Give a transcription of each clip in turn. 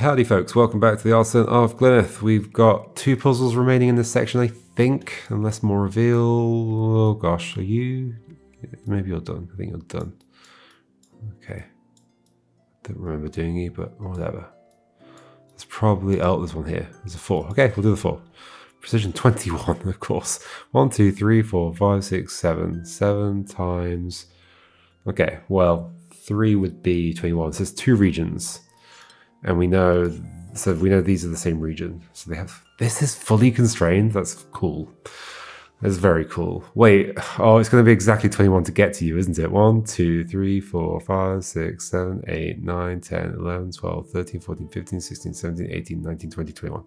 Howdy folks, welcome back to the Artisan of Glimmith. We've got 2 puzzles remaining in this section, I think, unless more reveal. Oh gosh, are you? Maybe you're done. I think you're done. Okay. Don't remember doing you, but whatever. There's probably, oh, there's one here. There's a 4. Okay, we'll do the 4. Precision 21, of course. 1, 2, 3, 4, 5, 6, 7. 7 times. Okay, well, 3 would be 21. So there's 2 regions. And we know, so we know these are the same region. So they have, this is fully constrained. That's cool. That's very cool. Wait, oh, it's going to be exactly 21 to get to you, isn't it? 1, 2, 3, 4, 5, 6, 7, 8, 9, 10, 11, 12, 13, 14, 15, 16, 17, 18, 19, 20, 21.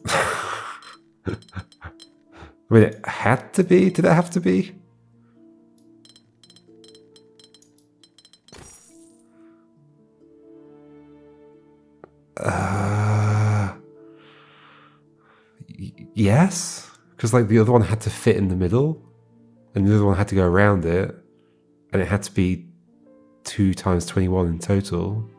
I mean, it had to be? Did it have to be? Yes, because like the other one had to fit in the middle, and the other one had to go around it, and it had to be 2 times 21 in total.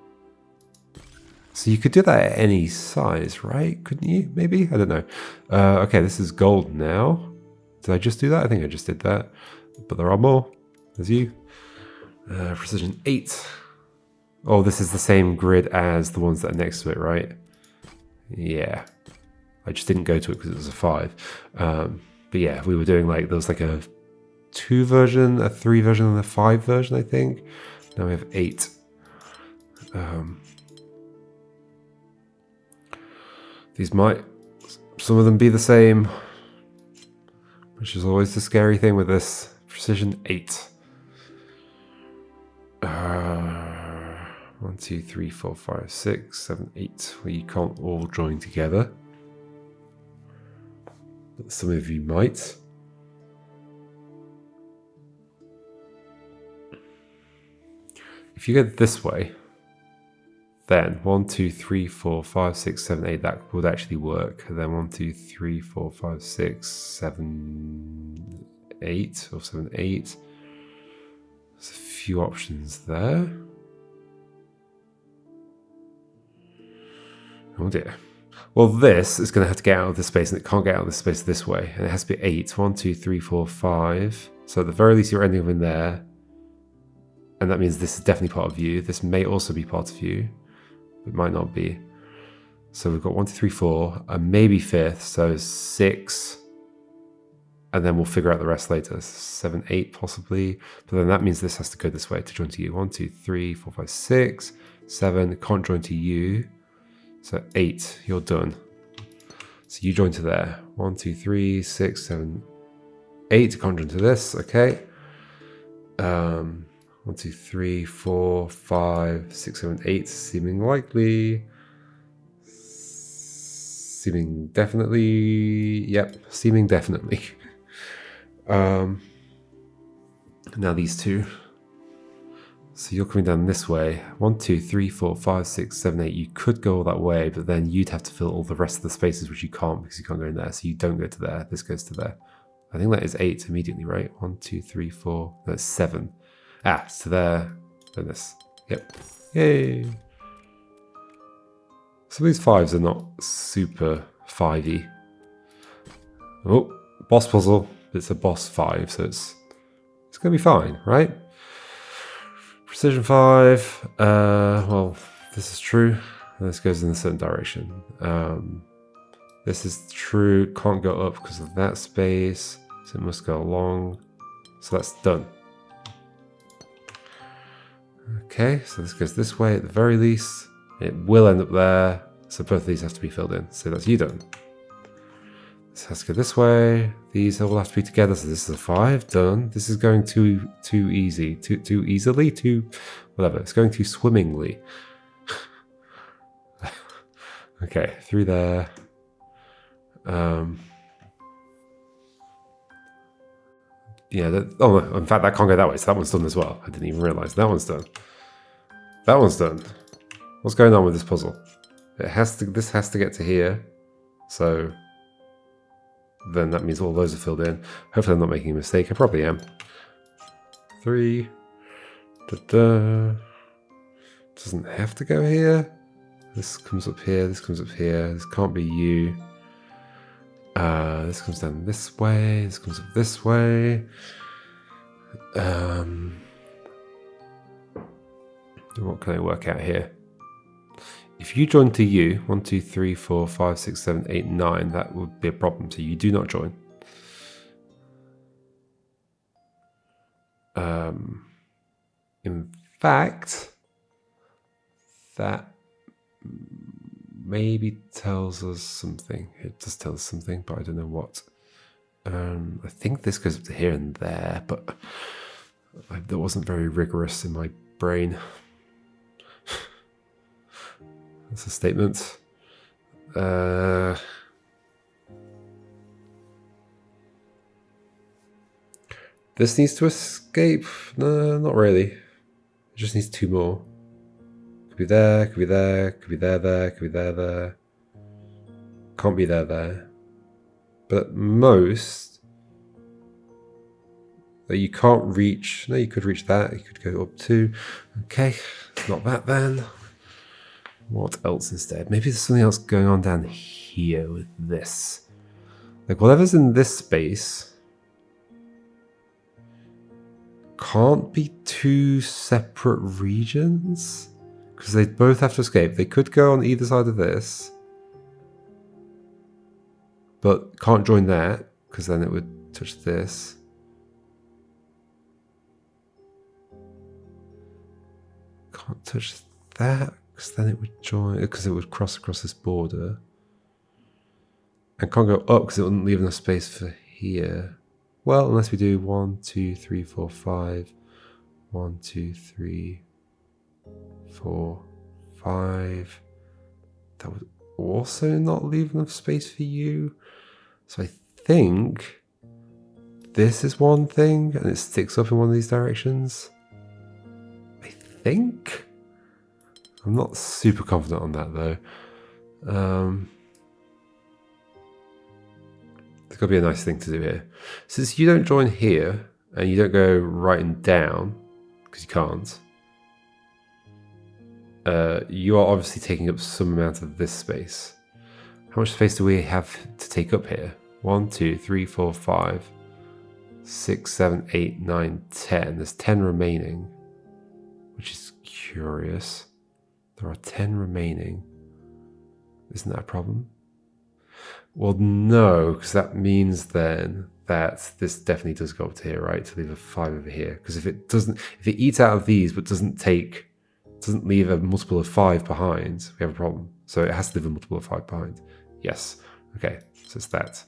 So you could do that at any size, right? Couldn't you? Maybe? I don't know. Okay, this is gold now. Did I just do that? I think I just did that. But there are more. There's you. Precision 8. Oh, this is the same grid as the ones that are next to it, right? Yeah. I just didn't go to it because it was a 5. But yeah, we were doing like, there was like a 2 version, a 3 version, and a 5 version, I think. Now we have 8. These might, some of them be the same, which is always the scary thing with this. Precision 8. 1, 2, 3, 4, 5, 6, 7, 8. Well, you can't all join together. But some of you might. If you go this way, then 1, 2, 3, 4, 5, 6, 7, 8, that would actually work. And then 1, 2, 3, 4, 5, 6, 7, 8, or 7, 8. There's a few options there. Oh dear. Well, this is going to have to get out of this space, and it can't get out of this space this way. And it has to be 8. 1, 2, 3, 4, 5. So at the very least, you're ending up in there. And that means this is definitely part of you. This may also be part of you. It might not be. So we've got 1, 2, 3, 4, and maybe 5th. So 6. And then we'll figure out the rest later. 7, 8 possibly. But then that means this has to go this way to join to you. 1, 2, 3, 4, 5, 6. 7 can't join to you. So 8, you're done. So you join to there. 1, 2, 3, 6, 7, 8. Can't join to this. Okay. 1, 2, 3, 4, 5, 6, 7, 8. Seeming likely. Seeming definitely. Yep. Seeming definitely. Now these 2. So you're coming down this way. 1, 2, 3, 4, 5, 6, 7, 8. You could go all that way, but then you'd have to fill all the rest of the spaces, which you can't because you can't go in there. So you don't go to there. This goes to there. I think that is 8 immediately, right? 1, 2, 3, 4. That's 7. Ah, so there. Then this. Yep. Yay. Some of these 5s are not super 5-y. Oh, boss puzzle. It's a boss 5, so it's going to be fine, right? Precision 5, well, this is true. This goes in a certain direction. This is true, can't go up because of that space, so it must go along. So that's done. Okay, so this goes this way at the very least. It will end up there, so both of these have to be filled in. So that's you done. This has to go this way. These all have to be together. So this is a 5. Done. This is going too easy. Too easily? Whatever. It's going too swimmingly. Okay, through there. Yeah, oh, in fact, that can't go that way. So that one's done as well. I didn't even realize. That one's done. That one's done. What's going on with this puzzle? This has to get to here. So then that means all those are filled in. Hopefully I'm not making a mistake. I probably am. 3. Doesn't have to go here. This comes up here, this comes up here. This can't be you. This comes down this way, this comes up this way. What can I work out here? If you join to you, 1, 2, 3, 4, 5, 6, 7, 8, 9, that would be a problem. So you do not join. In fact, that maybe tells us something. It does tell us something, but I don't know what. I think this goes up to here and there, but that wasn't very rigorous in my brain. That's a statement. This needs to escape. No, not really. It just needs 2 more. Could be there, could be there, could be there, could be there. Can't be there. But at most, you can't reach. No, you could reach that. You could go up 2. Okay, it's not that then. What else instead? Maybe there's something else going on down here with this. Like whatever's in this space can't be 2 separate regions because they both have to escape. They could go on either side of this, but can't join that because then it would touch this. Can't touch that because then it would join, because it would cross across this border. And can't go up because it wouldn't leave enough space for here. Well, unless we do 1, 2, 3, 4, 5. 1, 2, 3, 4, 5. That would also not leave enough space for you. So I think this is one thing and it sticks up in one of these directions. I think. I'm not super confident on that though. There's got to be a nice thing to do here. Since you don't join here and you don't go right and down, because you can't, you are obviously taking up some amount of this space. How much space do we have to take up here? 1, 2, 3, 4, 5, 6, 7, 8, 9, 10. There's 10 remaining, which is curious. There are 10 remaining. Isn't that a problem? Well, no, because that means then that this definitely does go up to here, right? To leave a 5 over here. Because if it eats out of these but doesn't leave a multiple of 5 behind, we have a problem. So it has to leave a multiple of 5 behind. Yes. Okay, so it's that.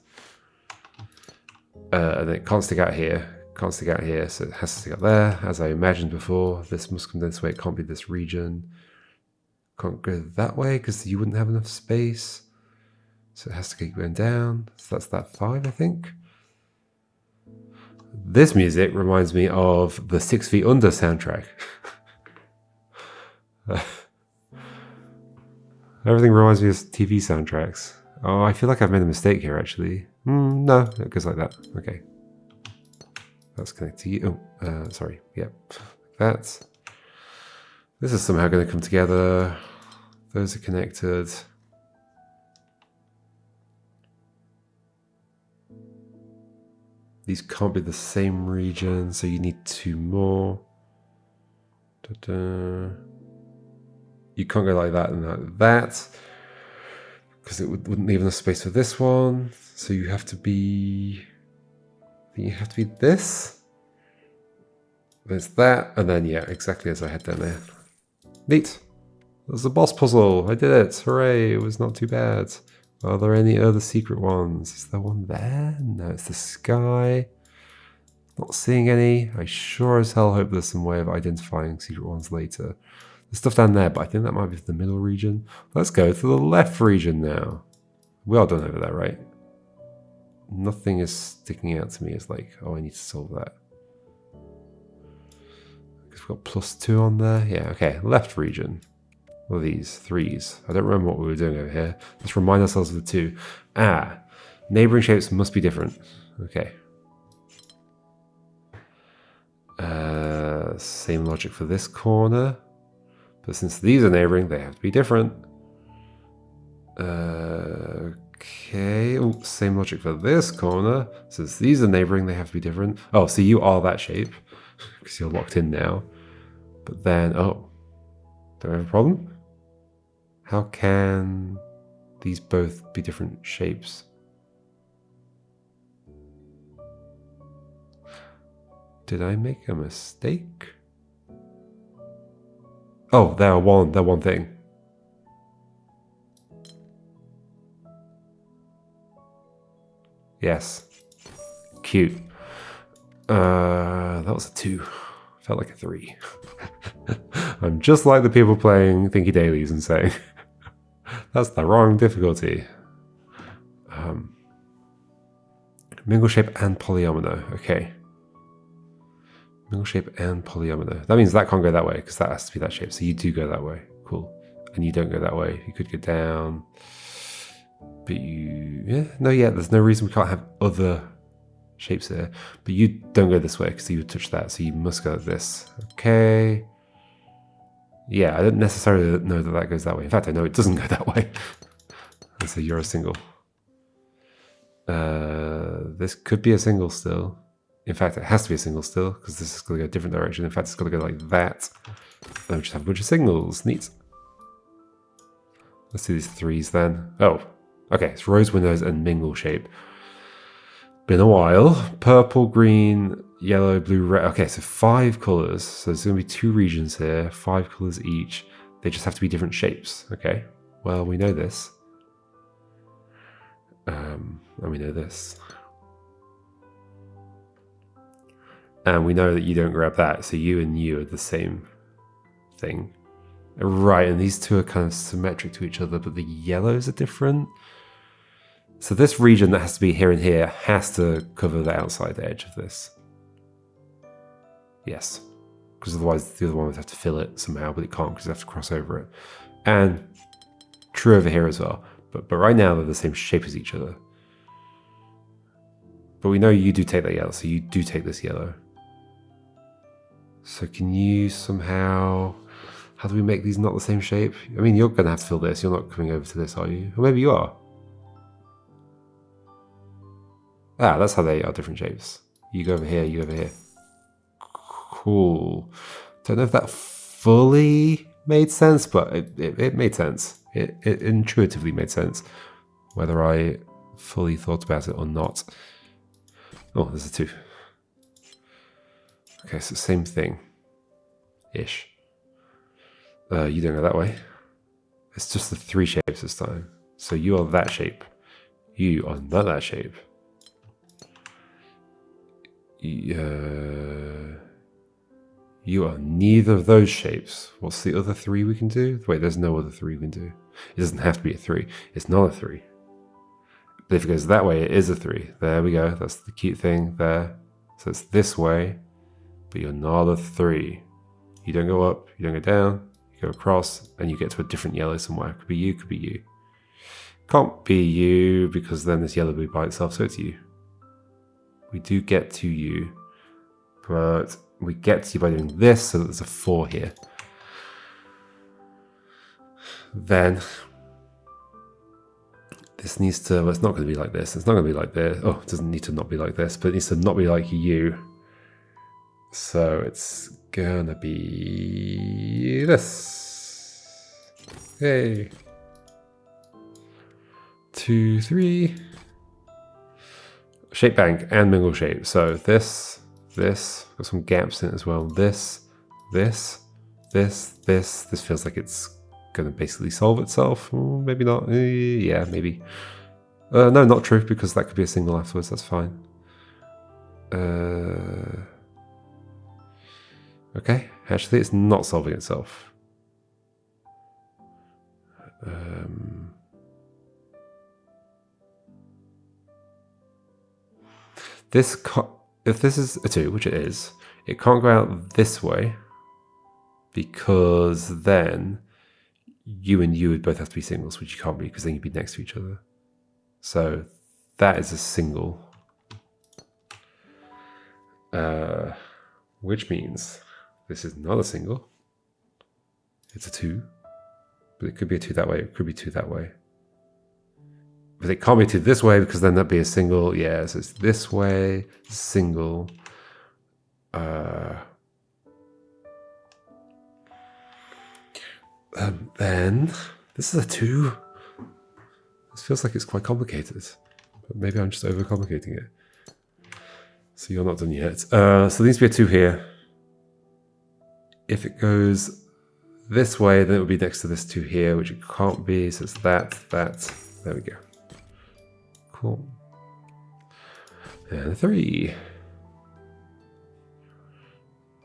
And then it can't stick out here. Can't stick out here, so it has to stick out there. As I imagined before, this must come this way. It can't be this region. Can't go that way because you wouldn't have enough space. So it has to keep going down. So that's that 5, I think. This music reminds me of the 6 Feet Under soundtrack. Everything reminds me of TV soundtracks. Oh, I feel like I've made a mistake here, actually. No, it goes like that. Okay. That's connected to you. Oh, sorry. Yep. Like that. This is somehow going to come together. Those are connected. These can't be the same region, so you need 2 more. Da-da. You can't go like that and like that, because it wouldn't leave enough space for this one. So you have to be... I think you have to be this. There's that, and then yeah, exactly as I had down there. Neat. There's a boss puzzle. I did it. Hooray! It was not too bad. Are there any other secret ones? Is there one there? No, it's the sky. Not seeing any. I sure as hell hope there's some way of identifying secret ones later. There's stuff down there, but I think that might be the middle region. Let's go to the left region now. We are done over there, right? Nothing is sticking out to me as like, oh, I need to solve that. Because we've got +2 on there. Yeah, okay. Left region. What are these? 3s. I don't remember what we were doing over here. Let's remind ourselves of the 2. Ah, neighboring shapes must be different. Okay. Same logic for this corner. But since these are neighboring, they have to be different. Okay, oh, same logic for this corner. Since these are neighboring, they have to be different. Oh, so you are that shape, because you're locked in now. But then, oh, do I have a problem? How can these both be different shapes? Did I make a mistake? Oh, they're one thing. Yes. Cute. That was a 2. Felt like a 3. I'm just like the people playing Thinky Dailies and saying, that's the wrong difficulty. Mingle shape and polyomino. Okay. Mingle shape and polyomino. That means that can't go that way because that has to be that shape. So you do go that way. Cool. And you don't go that way. You could go down. But you... Yeah. No, yeah. There's no reason we can't have other shapes here. But you don't go this way because you would touch that. So you must go like this. Okay. Yeah, I don't necessarily know that that goes that way. In fact, I know it doesn't go that way. So you're a single. This could be a single still. In fact, it has to be a single still because this is going to go a different direction. In fact, it's going to go like that. Then we just have a bunch of singles. Neat. Let's do these 3s then. Oh, okay. It's rose windows and mingle shape. Been a while. Purple, green, yellow, blue, red. Okay, so 5 colors. So there's going to be 2 regions here, 5 colors each. They just have to be different shapes. Okay. Well, we know this. And we know this. And we know that you don't grab that, so you and you are the same thing. Right, and these 2 are kind of symmetric to each other, but the yellows are different. So this region that has to be here and here has to cover the outside edge of this. Yes. Because otherwise the other one would have to fill it somehow, but it can't because you have to cross over it. And true over here as well. But right now they're the same shape as each other. But we know you do take that yellow, so you do take this yellow. So can you somehow... How do we make these not the same shape? I mean, you're going to have to fill this. You're not coming over to this, are you? Or maybe you are. Ah, that's how they are different shapes. You go over here, you go over here. Cool. Don't know if that fully made sense, but it made sense. It intuitively made sense. Whether I fully thought about it or not. Oh, there's a 2. Okay, so same thing. Ish. You don't go that way. It's just the 3 shapes this time. So you are that shape. You are not that shape. You are neither of those shapes. What's the other 3 we can do? Wait, there's no other 3 we can do. It doesn't have to be a 3. It's not a 3. But if it goes that way, it is a 3. There we go. That's the cute thing there. So it's this way, but you're not a 3. You don't go up, you don't go down, you go across, and you get to a different yellow somewhere. Could be you, could be you. Can't be you, because then this yellow will be by itself, so it's you. We do get to you, but we get to you by doing this, so that there's a 4 here. Then this needs to, well, it's not going to be like this. It's not going to be like this. Oh, it doesn't need to not be like this, but it needs to not be like you. So it's going to be this. Hey. 2, 3. Shape bank and mingle shape. So this, got some gaps in it as well. This feels like it's going to basically solve itself. Maybe not. Yeah, maybe. No, not true, because that could be a single afterwards. That's fine. Okay, actually it's not solving itself. If this is a 2, which it is, it can't go out this way, because then you and you would both have to be singles, which you can't be, because then you'd be next to each other. So that is a single. Which means this is not a single. It's a 2. But it could be a 2 that way, it could be 2 that way. But it can't be 2 this way because then that'd be a single. Yeah, so it's this way, single. Then this is a 2. This feels like it's quite complicated. But maybe I'm just overcomplicating it. So you're not done yet. So there needs to be a 2 here. If it goes this way, then it would be next to this 2 here, which it can't be. So it's that. There we go. Cool. And 3.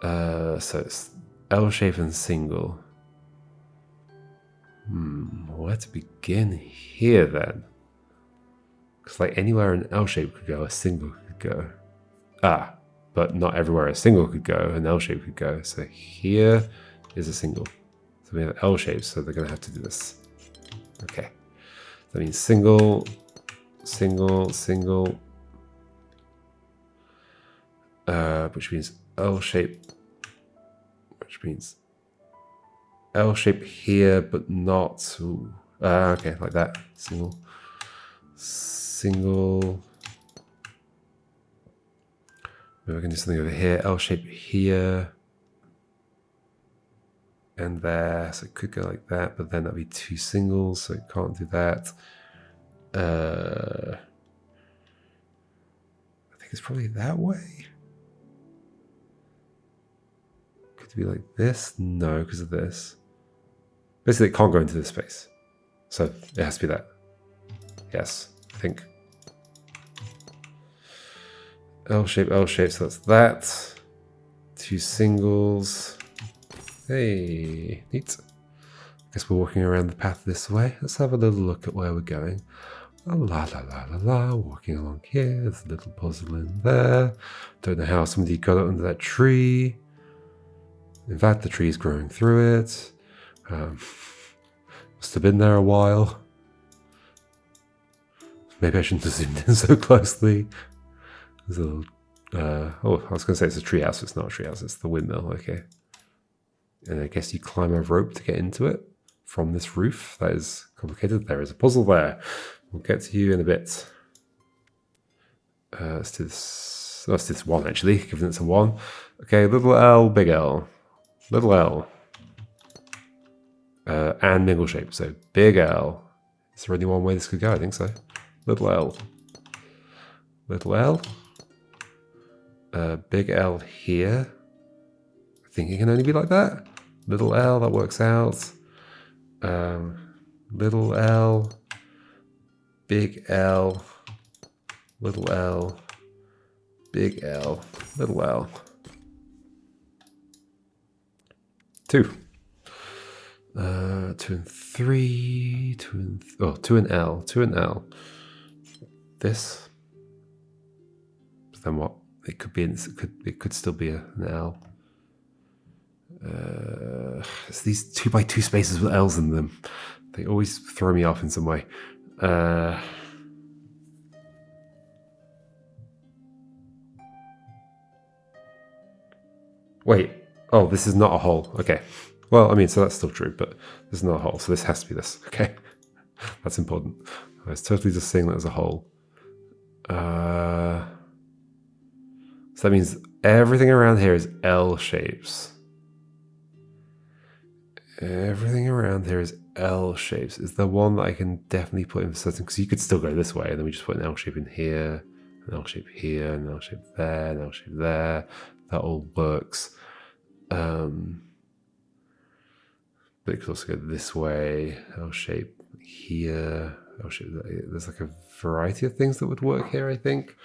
So it's L shape and single. Where to begin here then? Because like anywhere an L shape could go, a single could go. But not everywhere a single could go, an L shape could go. So here is a single. So we have L shapes, so they're going to have to do this. Okay. That means single, single, single. Which means L shape. Which means L shape here, but not. Okay, like that. Single. Single. Maybe I can do something over here. L shape here. And there. So it could go like that, but then that'd be 2 singles, so it can't do that. I think it's probably that way. Could it be like this? No, because of this. Basically, it can't go into this space. So it has to be that. Yes, I think. L shape, so that's that. 2 singles. Hey, neat. Guess we're walking around the path this way. Let's have a little look at where we're going. La la la la la, walking along here. There's a little puzzle in there. Don't know how somebody got it under that tree. In fact, the tree is growing through it. Must have been there a while. Maybe I shouldn't have zoomed in so closely. There's a little, oh, I was going to say it's a treehouse. It's not a treehouse, it's the windmill, okay. And I guess you climb a rope to get into it from this roof. That is complicated. There is a puzzle there. We'll get to you in a bit. Let's do this. Let's do this 1 actually, given it's a 1. Okay, little L, big L. Little L. And mingle shape. So big L. Is there only one way this could go? I think so. Little L. Little L. Big L here. I think it can only be like that. Little L, that works out. Little L. Big L. Little L. Big L. Little L. 2. 2 and 3. 2 and 2 and L. 2 and L. This. But then what? It could be. It could still be an L. It's these 2x2 spaces with L's in them. They always throw me off in some way. Wait. Oh, this is not a hole. Okay. Well, I mean, so that's still true, but this is not a hole, so this has to be this. Okay. That's important. I was totally just saying that as a hole. So that means everything around here is L shapes. Everything around here is L shapes. Is there one that I can definitely put in for certain? Because you could still go this way, and then we just put an L shape in here, an L shape here, an L shape there, an L shape there. That all works. But it could also go this way, L shape here, L shape there. There's like a variety of things that would work here, I think.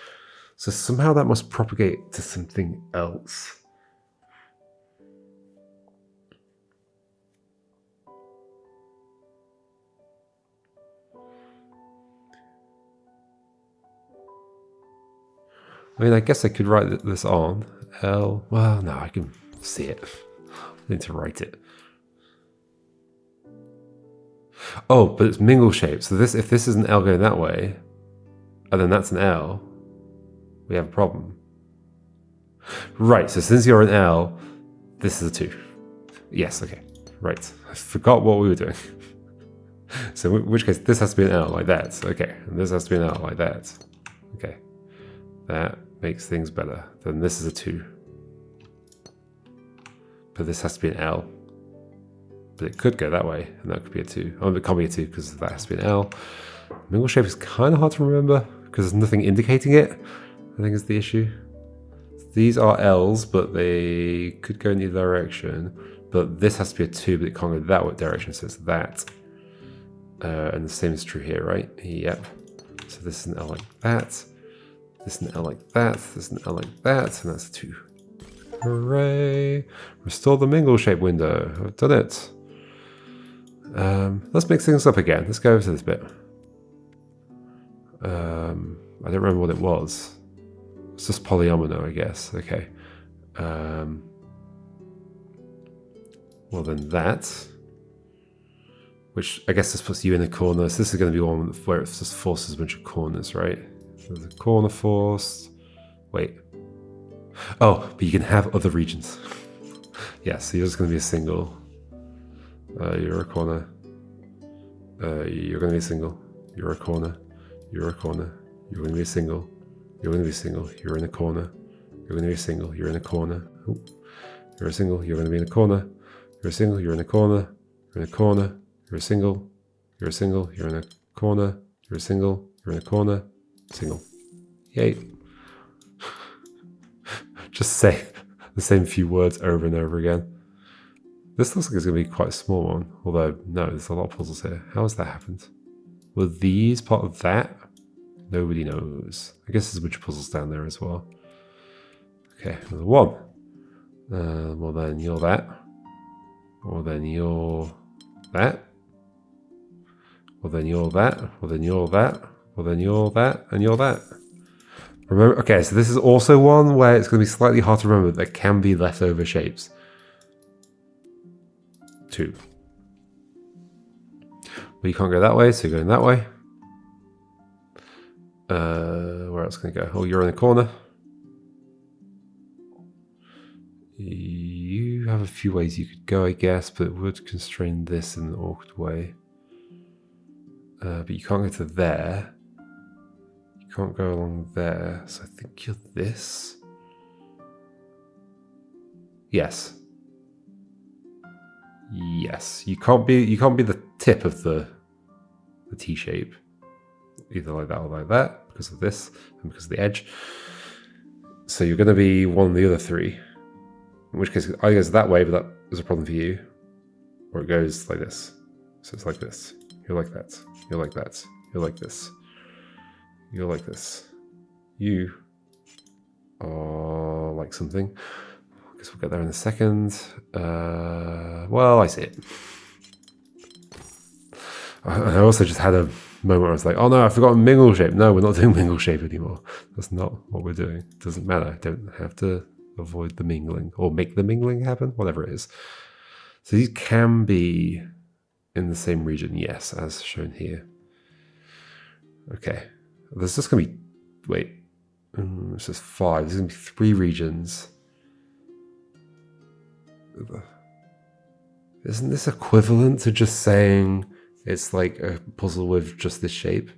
So somehow that must propagate to something else. I mean, I guess I could write this on L. Well, no, I can see it. I need to write it. Oh, but it's mingle shape. So this, if this is an L going that way, and then that's an L, we have a problem. Right, so since you're an L, this is a 2. Yes, okay. Right. I forgot what we were doing. So in which case, this has to be an L like that. Okay, and this has to be an L like that. Okay, that makes things better. Then this is a 2. But this has to be an L. But it could go that way, and that could be a 2. Oh, it can't be a 2 because that has to be an L. Mingle shape is kind of hard to remember because there's nothing indicating it, I think is the issue. These are L's, but they could go in either direction. But this has to be a 2, but it can't go that direction, so it's that. And the same is true here, right? Yep. So this is an L like that. This is an L like that. This is an L like that, and that's a 2. Hooray! Restore the Mingle shape window. I've done it. Let's mix things up again. Let's go over to this bit. I don't remember what it was. It's just Polyomino, I guess. Okay. Well then that. Which I guess this puts you in a corner. So this is going to be one where it just forces a bunch of corners, right? So there's a corner forced. Wait. Oh, but you can have other regions. Yeah, so you're just going to be a single. You're a corner. You're going to be a single. You're a corner. You're a corner. You're going to be a single. You're going to be a single. You're in a corner. You're going to be a single. You're in a corner. Ooh. You're a single. You're going to be in a corner. You're a single. You're in a corner. You're in a corner. You're a single. You're a single. You're in a corner. You're a single. You're in a corner. Single. Yay. Just say the same few words over and over again. This looks like it's going to be quite a small one. Although, no, there's a lot of puzzles here. How has that happened? Were these part of that? Nobody knows. I guess there's a bunch of puzzles down there as well. Okay, another 1. Well then you're that. Well then you're that. Well then you're that. Well then you're that. Well then you're that. And you're that. Remember, okay, so this is also one where it's going to be slightly hard to remember. There can be leftover shapes. 2. But you can't go that way, so you're going that way. Where else can you go? Oh, you're in the corner. You have a few ways you could go, I guess, but it would constrain this in an awkward way. But you can't go to there. You can't go along there, so I think you're this. Yes. Yes. You can't be the tip of the T shape. Either like that or like that, because of this, and because of the edge. So you're going to be one of the other 3. In which case, it either goes that way, but that is a problem for you. Or it goes like this. So it's like this. You're like that. You're like that. You're like this. You're like this. You are like something. I guess we'll get there in a second. Well, I see it. I also just had a moment where I was like, oh no, I forgot Mingle shape. No, we're not doing Mingle shape anymore. That's not what we're doing. It doesn't matter. I don't have to avoid the mingling or make the mingling happen, whatever it is. So these can be in the same region, yes, as shown here. Okay. There's just going to be, wait, it's just 5. There's going to be 3 regions. Isn't this equivalent to just saying it's like a puzzle with just this shape?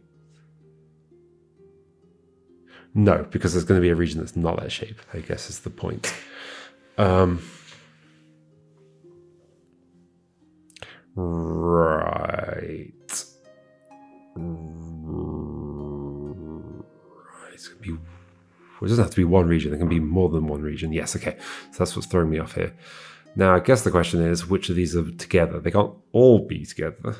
No, because there's going to be a region that's not that shape, I guess is the point. Right. It's going to be... Well, it doesn't have to be one region. There can be more than one region. Yes, okay. So that's what's throwing me off here. Now, I guess the question is, which of these are together? They can't all be together.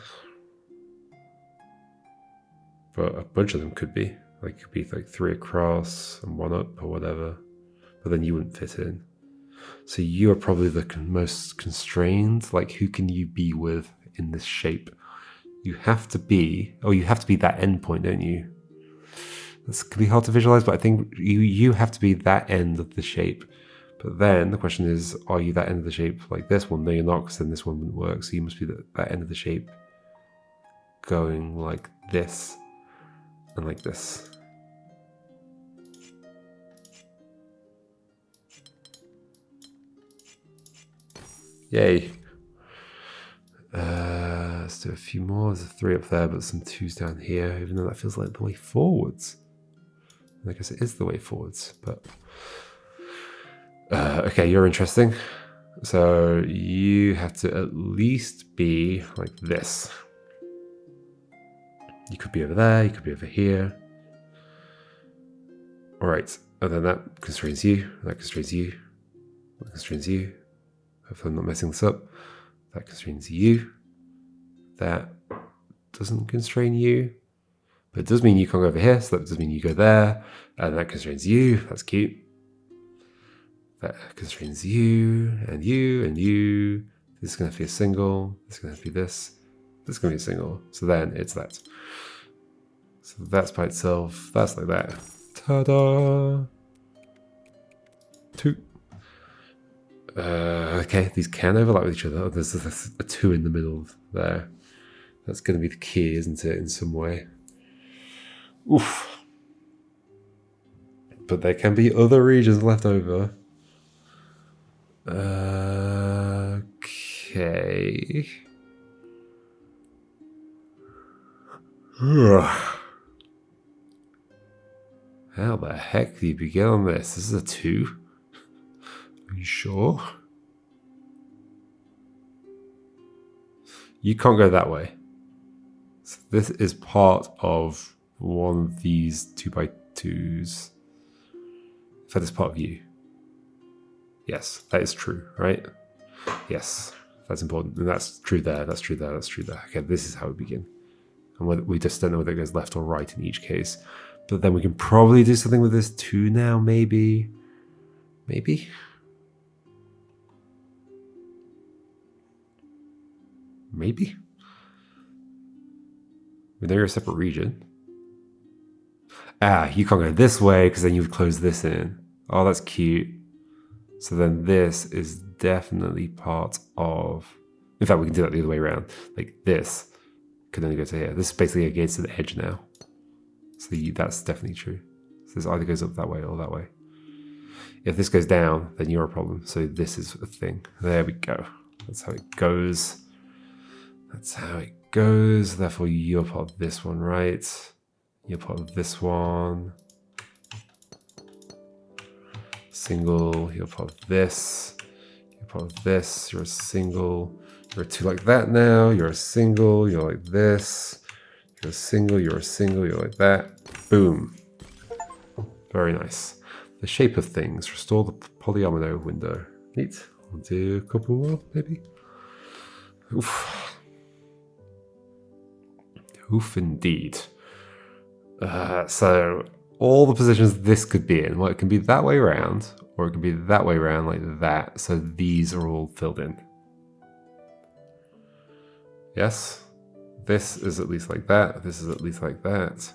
But a bunch of them could be. Like, it could be like 3 across and 1 up or whatever. But then you wouldn't fit in. So you are probably the most constrained. Like, who can you be with in this shape? You have to be... Oh, you have to be that endpoint, don't you? This can be hard to visualize, but I think you have to be that end of the shape. But then the question is, are you that end of the shape like this one? No, you're not, because then this one wouldn't work. So you must be that end of the shape going like this and like this. Yay. Let's do a few more. There's a 3 up there, but some 2s down here, even though that feels like the way forwards. I guess it is the way forwards, but... okay, you're interesting. So you have to at least be like this. You could be over there, you could be over here. All right, and then that constrains you, that constrains you, that constrains you. Hopefully I'm not messing this up. That constrains you. That doesn't constrain you. But it does mean you can't go over here, so that does mean you go there. And that constrains you, that's cute. That constrains you, and you, and you. This is going to be a single, this is going to be this. This is going to be a single, so then it's that. So that's by itself, that's like that. Ta-da! 2. Okay, these can overlap with each other. Oh, there's a 2 in the middle there. That's going to be the key, isn't it, in some way? Oof. But there can be other regions left over. Okay. How the heck do you begin on this? This is a 2. Are you sure? You can't go that way. So this is part of one of these 2x2s. In fact, it's part of you. Yes, that is true, right? Yes, that's important. And that's true there, that's true there, that's true there. Okay, this is how we begin. And we just don't know whether it goes left or right in each case. But then we can probably do something with this 2 now, maybe. Maybe? Maybe? We know you're a separate region. Ah, you can't go this way because then you would close this in. Oh, that's cute. So then this is definitely part of... In fact, we can do that the other way around. Like this can only go to here. This is basically against the edge now. So that's definitely true. So this either goes up that way or that way. If this goes down, then you're a problem. So this is a thing. There we go. That's how it goes. That's how it goes. Therefore, you're part of this one, right? You're part of this one. Single, you're part of this. You're part of this. You're a single. You're a 2 like that now. You're a single. You're like this. You're a single. You're a single. You're like that. Boom. Very nice. The shape of things. Restore the Polyomino window. Neat. I'll do a couple more, maybe. Oof. Oof, indeed. So all the positions this could be in, well, it can be that way around, or it can be that way around like that. So these are all filled in. Yes? This is at least like that. This is at least like that.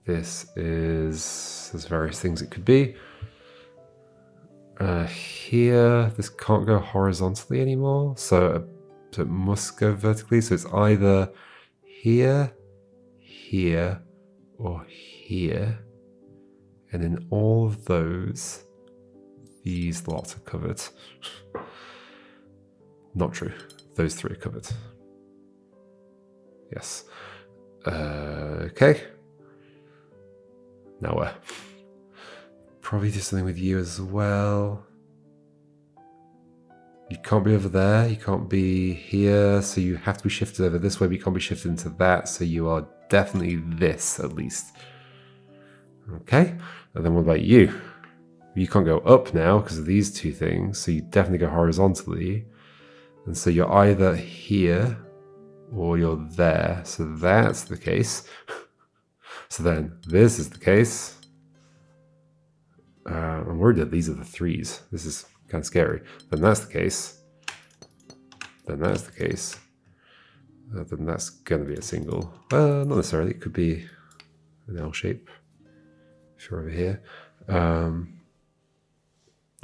There's various things it could be. Here, this can't go horizontally anymore, so it must go vertically. So it's either here, here, or here. And in all of those, these lots are covered. Not true. Those 3 are covered. Yes. Okay. Now where? Probably do something with you as well. You can't be over there, you can't be here, so you have to be shifted over this way, but you can't be shifted into that, so you are definitely this, at least. Okay, and then what about you? You can't go up now because of these 2 things, so you definitely go horizontally. And so you're either here, or you're there, so that's the case. So then, this is the case. I'm worried that these are the 3s. This is kind of scary. Then that's the case. Then that's the case. Then that's going to be a single. Not necessarily. It could be an L shape. If you're over here.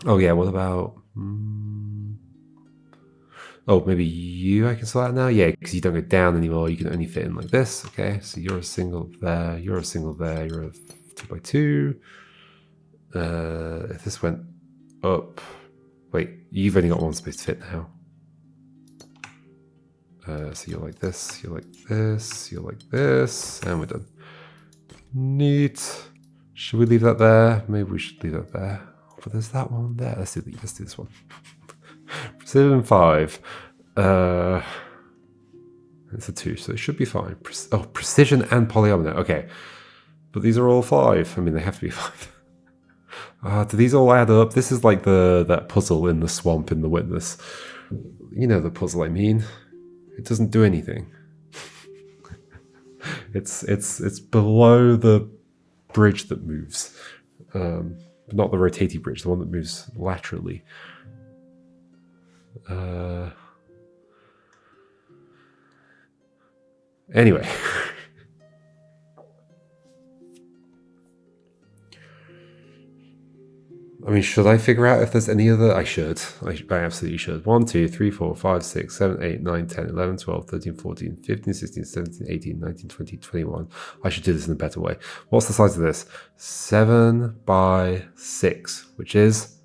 Oh yeah, what about... Oh, maybe you I can sort out now? Yeah, because you don't go down anymore. You can only fit in like this. Okay, so you're a single there. You're a single there. You're a 2x2. If this went up, Wait, you've only got one space to fit now. So you're like this, you're like this, you're like this, and we're done. Neat. Should we leave that there? Maybe we should leave that there. But there's that one there. Let's do this one. Precision 5. It's a 2, so it should be fine. Precision and Polyomino. Okay. But these are all 5. I mean, they have to be 5. Do these all add up? This is like that puzzle in the swamp in The Witness. You know the puzzle I mean. It doesn't do anything. It's below the bridge that moves. But not the rotating bridge, the one that moves laterally. Anyway. I mean, should I figure out if there's any other? I should. I absolutely should. 1, 2, 3, 4, 5, 6, 7, 8, 9, 10, 11, 12, 13, 14, 15, 16, 17, 18, 19, 20, 21. I should do this in a better way. What's the size of this? 7 by 6, which is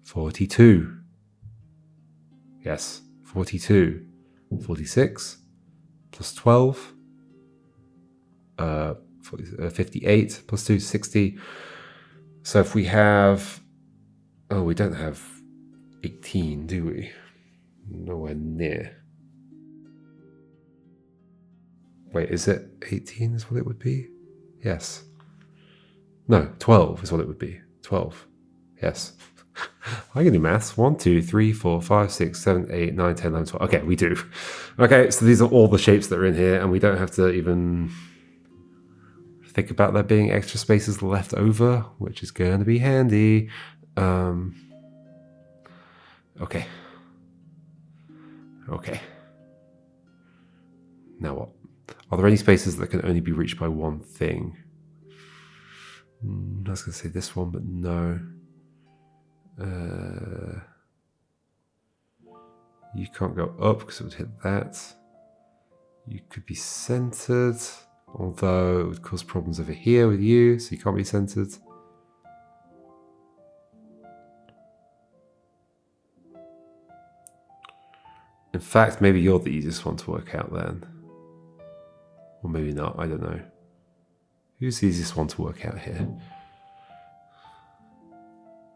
42. Yes, 42. 46 plus 12. 58 plus 2, 60. So if we have, oh, we don't have 18, do we? Nowhere near. Wait, is it 18 is what it would be? Yes. No, 12 is what it would be. 12. Yes. I can do maths. 1, 2, 3, 4, 5, 6, 7, 8, 9, 10, 11, 12. Okay, we do. Okay, so these are all the shapes that are in here, and we don't have to even think about there being extra spaces left over, which is going to be handy. Okay. Okay. Now what? Are there any spaces that can only be reached by one thing? I was going to say this one, but no. You can't go up because it would hit that. You could be centered. Although it would cause problems over here with you, so you can't be centered. In fact, maybe you're the easiest one to work out then. Or maybe not, I don't know. Who's the easiest one to work out here?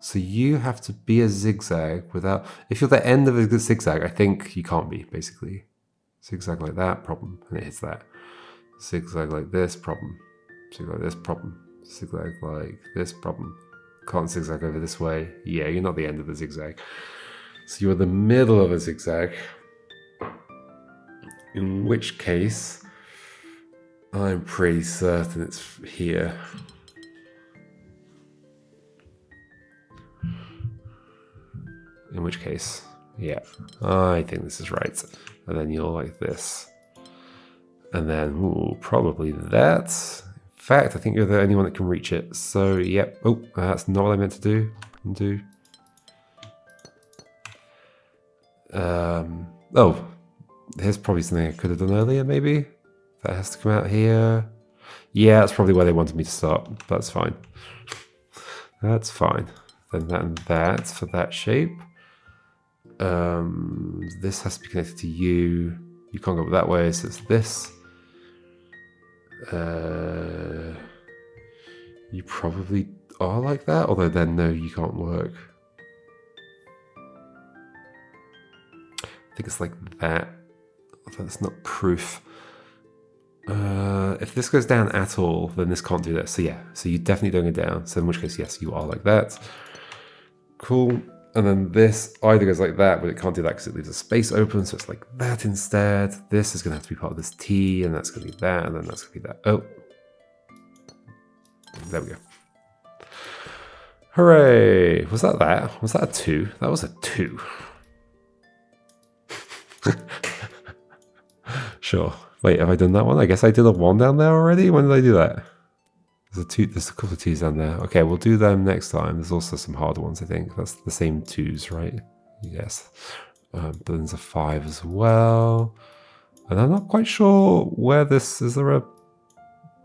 So you have to be a zigzag without... If you're the end of a zigzag, I think you can't be, basically. Zigzag like that, problem, and it hits that. Zigzag like this, problem. Zigzag like this, problem. Zigzag like this, problem. Can't zigzag over this way. Yeah, you're not the end of the zigzag. So you're the middle of a zigzag. In which case, I'm pretty certain it's here. In which case, yeah, I think this is right. And then you're like this. And then, ooh, probably that. In fact, I think you're the only one that can reach it. So, yep. Oh, that's not what I meant to do. Oh, here's probably something I could have done earlier, maybe. That has to come out here. Yeah, that's probably where they wanted me to start. That's fine. That's fine. Then that and that for that shape. This has to be connected to you. You can't go that way, so it's this. You probably are like that, although then no, you can't work. I think it's like that. Although that's not proof. If this goes down at all, then this can't do that. So yeah, so you definitely don't go down. So in which case, yes, you are like that. Cool. And then this either goes like that, but it can't do that because it leaves a space open. So it's like that instead. This is going to have to be part of this T, and that's going to be that, and then that's going to be that. Oh. There we go. Hooray. Was that that? Was that a 2? That was a 2. Sure. Wait, have I done that one? I guess I did a 1 down there already. When did I do that? There's a 2. There's a couple of 2s down there. Okay, we'll do them next time. There's also some harder ones, I think. That's the same 2s, right? Yes. But then there's a 5 as well. And I'm not quite sure where this... Is there a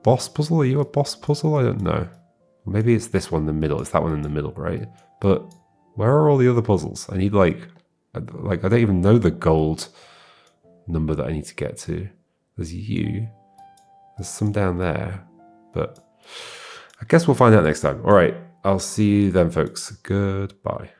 boss puzzle? Are you a boss puzzle? I don't know. Maybe it's this one in the middle. It's that one in the middle, right? But Where are all the other puzzles? I need like I don't even know the gold number that I need to get to. There's you. There's some down there, but I guess we'll find out next time. All right, I'll see you then, folks. Goodbye.